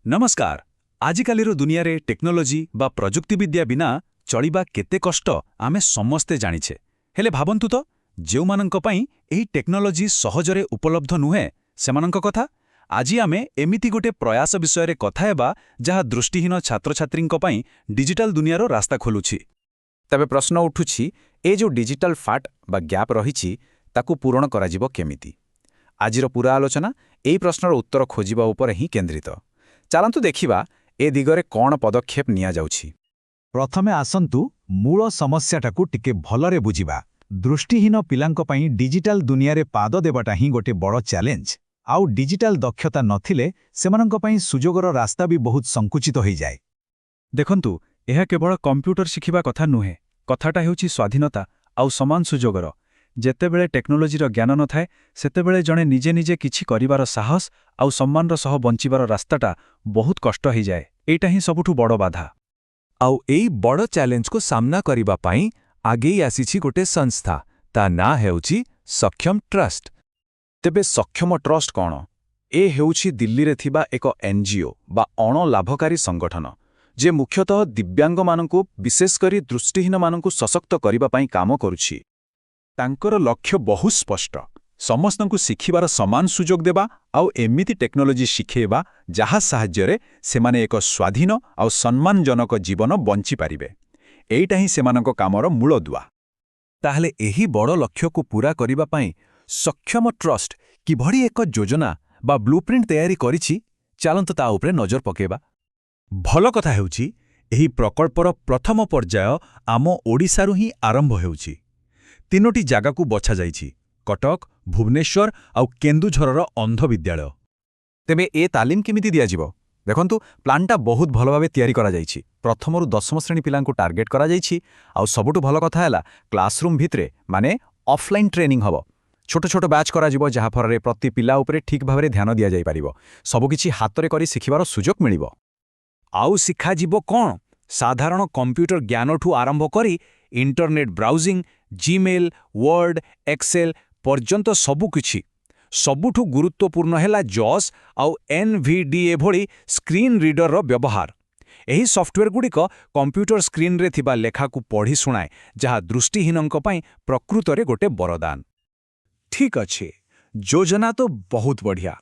नमस्कार। आजिकालिर दुनियारे टेक्नोलोजी बा प्रजुक्तिविद्या बिना चलिबा केते कष्ट आमे समस्ते जानिछे। हेले भाबंतु तो जेउमानंक पई एही टेक्नोलोजी सहजरे उपलब्ध नुहे सेमानंक कथा आजि आमे एमिति गोटे प्रयास विषय कथा हेबा जहा दृष्टिहीन छात्र छात्रींक पई डिजिटल दुनियारो रास्ता खोलुछि। तबे प्रश्न उठुछि ए जो डिजिटल फाट बा गैप रहिछि ताकू पूरण कराजिबो केमिति। आजिर पूरा आलोचना एही प्रश्नर उत्तर खोजिबा उपर ही केंद्रित। चलंतु देखिबा ए दिगरे कोन पदक्षेप निया जाउछि। प्रथमे आसंतु मूल समस्याटाकू टिके भलरे बुझिबा। दृष्टिहीन पिलांक पई डिजिटल दुनियारे पाद देबाटा ही गोटे बड़ चैलेंज। आउ डिजिटल दक्षता नथिले सेमानंक पई सुजोगर रास्ता भी बहुत संकुचित होई जाय। देखंतु एहा केवल कंप्यूटर शिखिबा कथा नुहे, कथाटा हेउछि स्वाधीनता आउ समान सुजोगर। जेतेबेले टेक्नोलोजीर ज्ञान न थाए सेतेबेले जणे निजे निजे किछि करिवार साहस आउ सम्मानर सह बंचिबार रास्ताटा बहुत कष्ट हो जाए। एटा ही सबुठु बड़ बाधा। आउ एई बड़ चैलेंज को सामना करिबा पाई आगेई आसीछि गोटे संस्था, ता ना हेउछि सक्षम ट्रस्ट। तेबे सक्षम ट्रस्ट कोन? ए हेउछि दिल्ली रे थिबा एक एनजीओ बा अण लाभकारी संगठन जे मुख्यतः दिव्यांग मानकु विशेष करी दृष्टिहीन मानकु सशक्त करिबा पाई काम करूछि। तांकर लक्ष्य बहुत स्पष्ट, समस्तंकु शिखिबार समान सुजोग देबा आउ एमिति टेक्नोलोजी शिखेबा जहा साहाय्यरे सेमाने एक स्वाधीन आउ सम्मानजनक जीवन बंची पारिबे। एइटा ही सेमानक कामर मूलदुआ। ताहले एही बड़ लक्ष्य को पूरा करिबा पाई सक्षम ट्रस्ट किभଳି एक योजना बा ब्लूप्रिंट तयारी करिछि, चालंत ता उपरे नजर पकेबा। भल कथा हेउछि एही प्रकल्पर प्रथम पर्याय आम ओडिसारु ही आरंभ हेउछि। तीनोटी जागाकू बछा जाइछि, कटक, भुवनेश्वर आउ केन्दुझरर अंध विद्यालय। तेबे ए तालीम केमिति दिया जिवो? देखंतु प्लानटा बहुत भल भाबे तयारी करा जाइछि। प्रथमरु दशम श्रेणी पिलांकू टार्गेट करा जाइछि। आउ सबुठु भल कथा हैला क्लासरूम भितरे माने ऑफलाइन ट्रेनिंग हबो। छोट छोट बैच करा जिवो जहा फररे प्रति पिला उपरे ठीक भाबरे ध्यान दिया जाई पारिबो। सबु किछि हातरे करी शिखिबार सुजोग मिलिबो। आउ शिखा जीवो कोन? साधारण कंप्यूटर ज्ञानठू आरंभ करी internet browsing, Gmail, Word, Excel पर्यंत सबु किछि। सबुठू गुरुत्वपूर्ण हैला जॉस आउ एनवीडीए भली स्क्रीन रीडर रो व्यवहार। एही सॉफ्टवेयर गुडिक कंप्यूटर स्क्रीन रे थिबा लेखा को पढ़ी सुनाए, जहा दृष्टिहीनंक पई प्रकृतरे गोटे वरदान। ठीक अछि, योजना तो बहुत बढ़िया,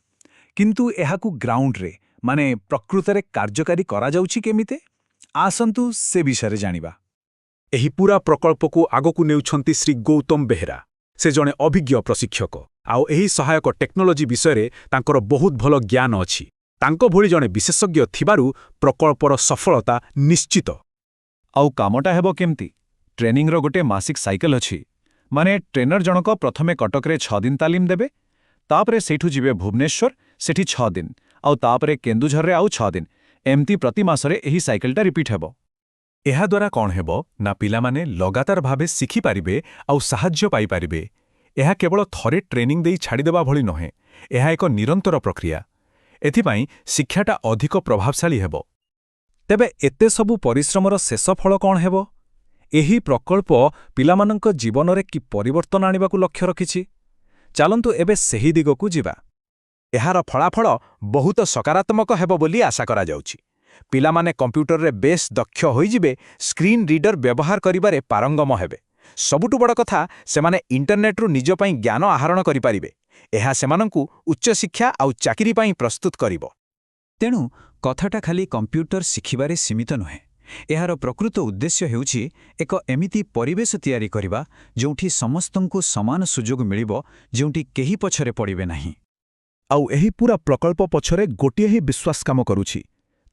किंतु एहाकू ग्राउंड रे माने प्रकृतरे कार्यकारी करा जाउछि केमिते? आसंतु से विषय जानिबा। एही पूरा प्रकल्प को आगकू नेउछंती श्री गौतम बेहरा। से जणे अभिज्ञ प्रशिक्षक आउ एही सहायक टेक्नोलोजी विषय तांकर बहुत भल ज्ञान अछि। तांको भଳି जणे विशेषज्ञ थिबारु प्रकल्पर सफलता निश्चित। आउ कामटा हेबो केमती? ट्रेनिंग रो गोटे मासिक साइकेल अछि। माने ट्रेनर जनक प्रथमे कटक रे 6 दिन तालीम देबे, तापरे सेठू जिवे भुवनेश्वर, सेठी 6 दिन, आउ तापरे केन्दुझर रे आउ 6 दिन। एमती प्रति मासरे एही साइकेलटा रिपीट हेबो। एहा द्वारा कौन हेबो ना पिलामाने लगातार भावे शिखि पारिबे आउ साहाय्य पाई पारिबे। एहा केवल थरे ट्रेनिंग देई छाड़ी देबा भली नहे, एहा एक निरंतर प्रक्रिया। एथिपाई शिक्षाटा अधिक प्रभावशाली हेबो। तेबे एते सबु परिश्रमर शेष फल कौन हेबो? एही प्रकल्प पिलामानंक जीवनरे कि परिवर्तन आनिबाकू लक्ष्य रखिछि। चालंतु एबे सेही दिगकू जिबा। एहार फलाफल बहुत सकारात्मक हेबो बोली आशा करा जाउछि। पिलामाने कंप्यूटर रे बेस दक्ष होई जिबे, स्क्रीन रीडर व्यवहार करिबारे पारंगम हेबे। सबुठु बड़ कथा सेमाने इंटरनेट रु निज पई ज्ञान आहरण करि पारिबे। एहा सेमानंकू उच्च शिक्षा आउ चाकरी पई प्रस्तुत करिवो। तेणु कथाटा खाली कंप्यूटर शिखिबारे सीमित नुहे। एहार प्रकृत उद्देश्य हेउछि एक एमिति परिवेश तयारी करिबा जोंठी समस्तंकू समान सुजोग मिलिबो, जोंठी केही पछरे पड़िबे नाही। आउ एही पूरा प्रकल्प पछरे गोटिए ही विश्वास काम करूछि,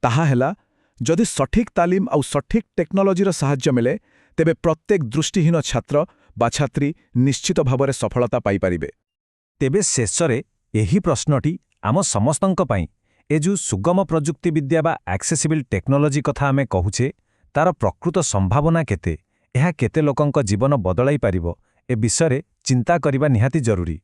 ताहा हेला जदि सठिक तालीम आउ सठिक टेक्नोलोजीर साहाय्य मिले, तेबे प्रत्येक दृष्टिहीन छात्र बा छात्री निश्चित भावरे सफलता पाई पारिबे। तेबे शेषरे एही प्रश्नटी आम समस्तंक पई ए जो सुगम प्रजुक्ति विद्या बा एक्सेसिबल टेक्नोलोजी कथा आमे कहुछे, तार प्रकृत संभावना केते, एहा केते लोकंक जीवन बदलाई पारिबो, ए विषय चिंता करिबा निहाती जरूरी।